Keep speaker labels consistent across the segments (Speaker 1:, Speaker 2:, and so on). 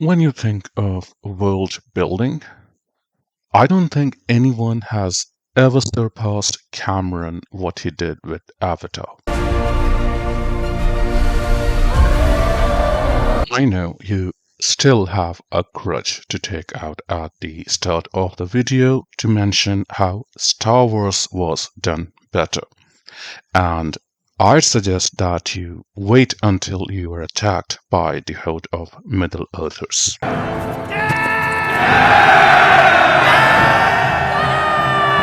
Speaker 1: When you think of world building, I don't think anyone has ever surpassed Cameron what he did with Avatar. I know you still have a grudge to take out at the start of the video to mention how Star Wars was done better. And I suggest that you wait until you are attacked by the horde of Middle Earthers.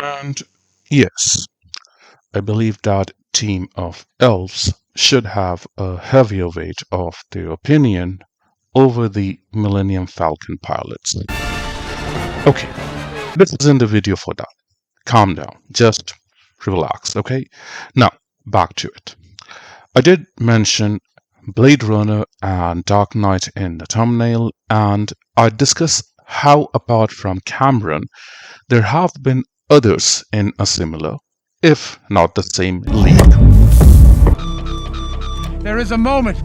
Speaker 1: And yes, I believe that team of elves should have a heavier weight of their opinion over the Millennium Falcon pilots. Okay, this isn't the video for that. Calm down, just relax, okay? Now, back to it. I did mention Blade Runner and Dark Knight in the thumbnail, and I discuss how, apart from Cameron, there have been others in a similar, if not the same league.
Speaker 2: There is a moment.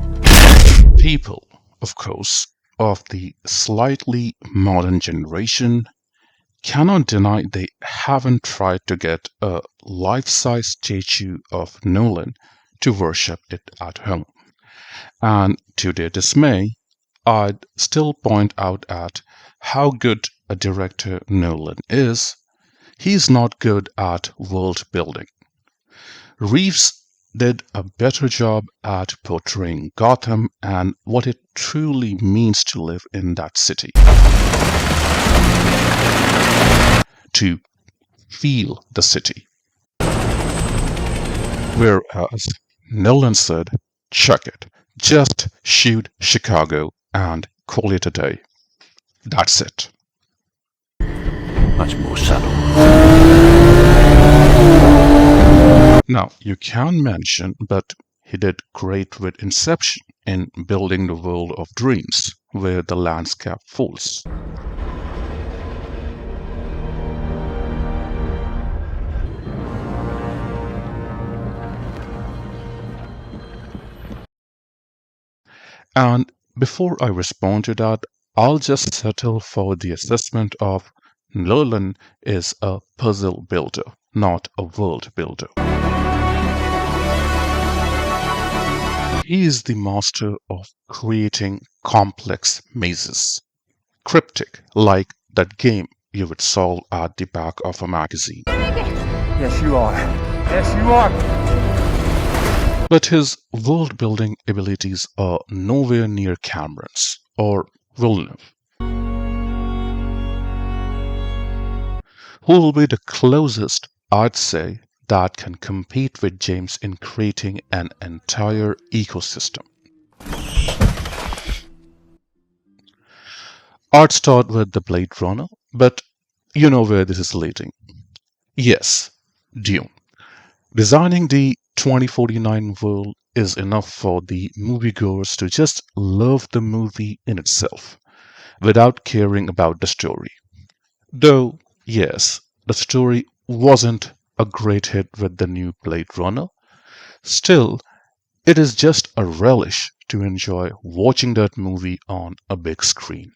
Speaker 1: People, of course, of the slightly modern generation cannot deny they haven't tried to get a life-size statue of Nolan to worship it at home. And to their dismay, I'd still point out at how good a director Nolan is. He's not good at world building. Reeves did a better job at portraying Gotham and what it truly means to live in that city. To feel the city. Whereas Nolan said, chuck it, just shoot Chicago and call it a day. That's it.
Speaker 3: Much more subtle.
Speaker 1: Now, you can mention, but he did great with Inception in building the world of dreams, where the landscape falls. And before I respond to that, I'll just settle for the assessment of Nolan is a puzzle builder, not a world builder. He is the master of creating complex mazes, cryptic like that game you would solve at the back of a magazine.
Speaker 2: Yes, you are. Yes, you are.
Speaker 1: But his world building abilities are nowhere near Cameron's or Villeneuve. Who will be the closest, I'd say, that can compete with James in creating an entire ecosystem? I'd start with the Blade Runner, but you know where this is leading. Yes, Dune. Designing the 2049 world is enough for the moviegoers to just love the movie in itself, without caring about the story. Though, yes, the story wasn't a great hit with the new Blade Runner, still, it is just a relish to enjoy watching that movie on a big screen.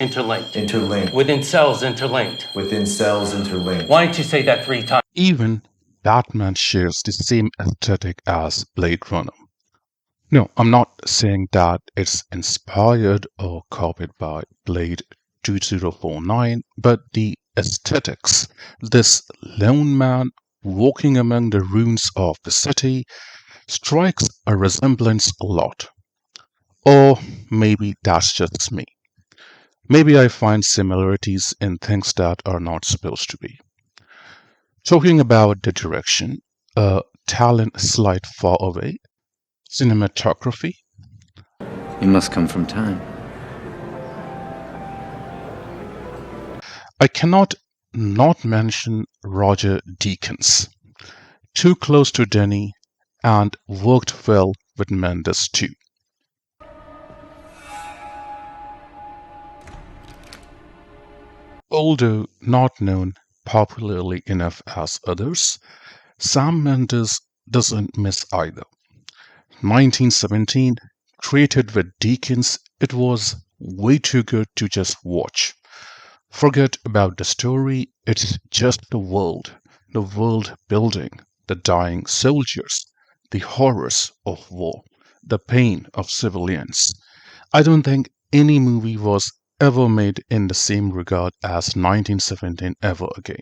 Speaker 4: Interlinked.
Speaker 3: Interlinked.
Speaker 4: Within cells interlinked.
Speaker 3: Within cells interlinked.
Speaker 4: Why don't you say that 3 times?
Speaker 1: Even Batman shares the same aesthetic as Blade Runner. No, I'm not saying that it's inspired or copied by Blade 2049, but the aesthetics, this lone man walking among the ruins of the city, strikes a resemblance a lot. Or maybe that's just me. Maybe I find similarities in things that are not supposed to be. Talking about the direction, a talent slight far away, cinematography.
Speaker 3: You must come from time.
Speaker 1: I cannot not mention Roger Deakins. Too close to Denis and worked well with Mendes too. Although not known popularly enough as others, Sam Mendes doesn't miss either. 1917, created with Deakins, it was way too good to just watch. Forget about the story, it's just the world building, the dying soldiers, the horrors of war, the pain of civilians. I don't think any movie was ever made in the same regard as 1917 ever again.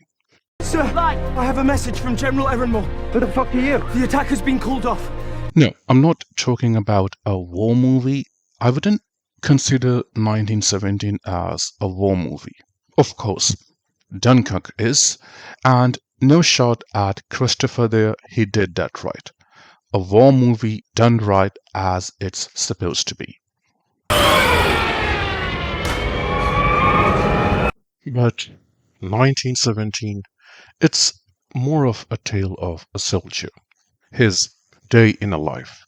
Speaker 5: Sir, I have a message from General Ehrenmoor.
Speaker 2: Who the fuck are you?
Speaker 5: The attack has been called off.
Speaker 1: No, I'm not talking about a war movie. I wouldn't consider 1917 as a war movie. Of course, Dunkirk is, and no shot at Christopher there, he did that right. A war movie done right as it's supposed to be. But 1917, it's more of a tale of a soldier, his day in a life,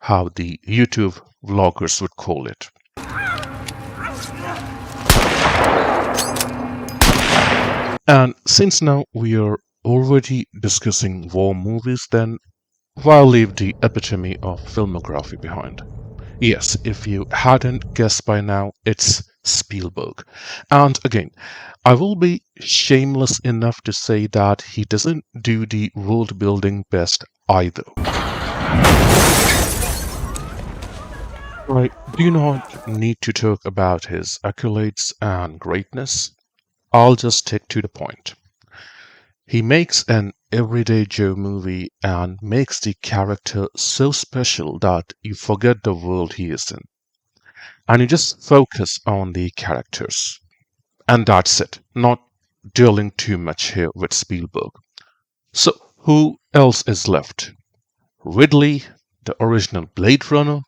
Speaker 1: how the YouTube vloggers would call it. And since now we are already discussing war movies, then why leave the epitome of filmography behind? Yes, if you hadn't guessed by now, it's Spielberg. And again, I will be shameless enough to say that he doesn't do the world building best either. I do not need to talk about his accolades and greatness. I'll just stick to the point. He makes an everyday Joe movie and makes the character so special that you forget the world he is in. And you just focus on the characters. And that's it. Not dwelling too much here with Spielberg. So, who else is left? Ridley, the original Blade Runner?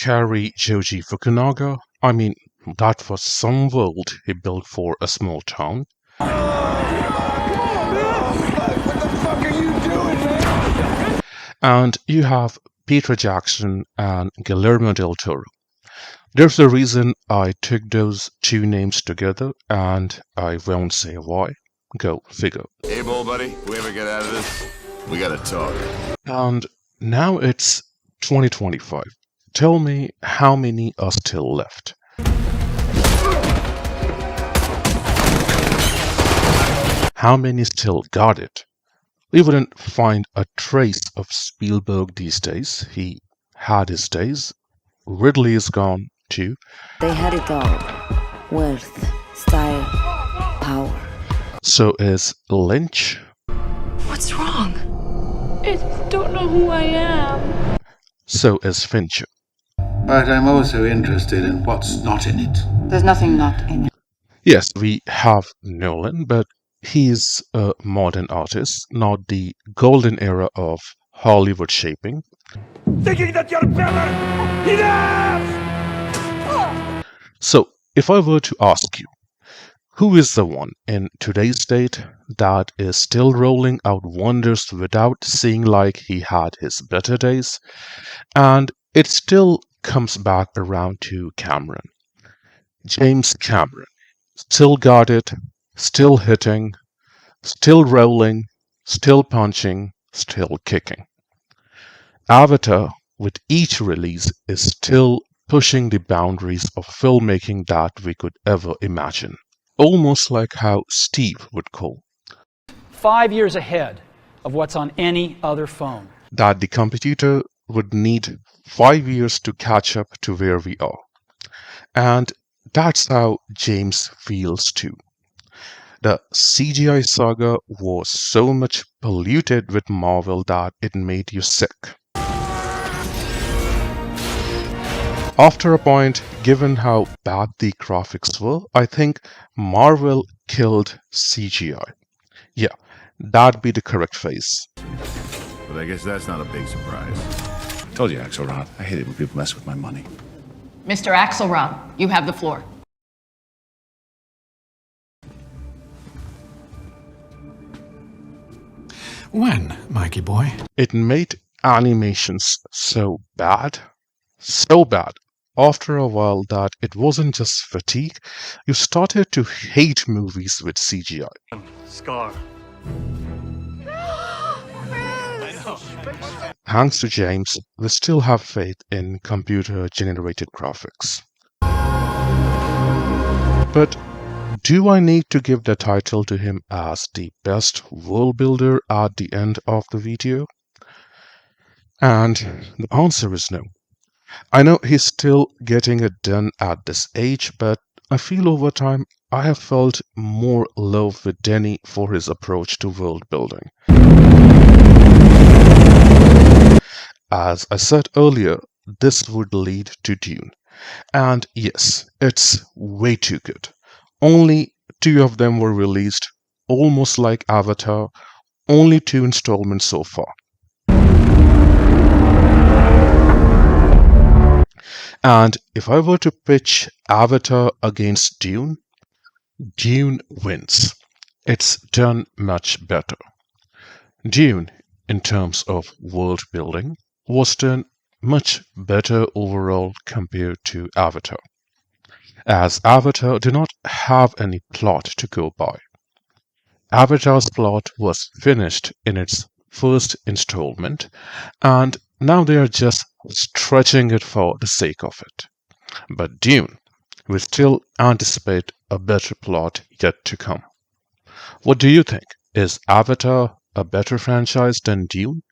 Speaker 1: Cary Joji Fukunaga? I mean, that was some world he built for a small town.
Speaker 2: What the fuck are you doing, man?
Speaker 1: And you have Peter Jackson and Guillermo del Toro. There's a reason I took those two names together, and I won't say why. Go figure.
Speaker 6: Hey, bull buddy, if we ever get out of this, we gotta talk.
Speaker 1: And now it's 2025. Tell me how many are still left. How many still got it? We wouldn't find a trace of Spielberg these days. He had his days. Ridley is gone too.
Speaker 7: They had it all. Wealth, style, power.
Speaker 1: So is Lynch.
Speaker 7: What's wrong?
Speaker 8: I don't know who I am.
Speaker 1: So is Fincher.
Speaker 9: But I'm also interested in what's not in it.
Speaker 10: There's nothing not in it.
Speaker 1: Yes, we have Nolan, but he's a modern artist, not the golden era of Hollywood shaping.
Speaker 2: Thinking that you're better? Enough!
Speaker 1: So, if I were to ask you, who is the one in today's date that is still rolling out wonders without seeing like he had his better days? And it still comes back around to Cameron. James Cameron. Still got it, still hitting, still rolling, still punching, still kicking. Avatar, with each release, is still pushing the boundaries of filmmaking that we could ever imagine. Almost like how Steve would call.
Speaker 11: 5 years ahead of what's on any other phone.
Speaker 1: That the computer would need 5 years to catch up to where we are. And that's how James feels too. The CGI saga was so much polluted with Marvel that it made you sick. After a point, given how bad the graphics were, I think Marvel killed CGI. Yeah, that'd be the correct phrase.
Speaker 6: But I guess that's not a big surprise.
Speaker 9: Told you, Axelrod. I hate it when people mess with my money.
Speaker 10: Mr. Axelrod, you have the floor.
Speaker 9: When, Mikey boy?
Speaker 1: It made animations so bad, after a while that it wasn't just fatigue, you started to hate movies with CGI.
Speaker 4: Scar.
Speaker 1: Thanks to James, we still have faith in computer-generated graphics. But do I need to give the title to him as the best world builder at the end of the video? And the answer is no. I know he's still getting it done at this age, but I feel over time I have felt more love with Denis for his approach to world building. As I said earlier, this would lead to Dune. And yes, it's way too good. Only 2 of them were released, almost like Avatar, only 2 installments so far. And if I were to pitch Avatar against Dune, Dune wins. It's done much better. Dune, in terms of world building, was done much better overall compared to Avatar, as Avatar did not have any plot to go by. Avatar's plot was finished in its first installment, and now they are just stretching it for the sake of it. But Dune, we still anticipate a better plot yet to come. What do you think? Is Avatar a better franchise than Dune?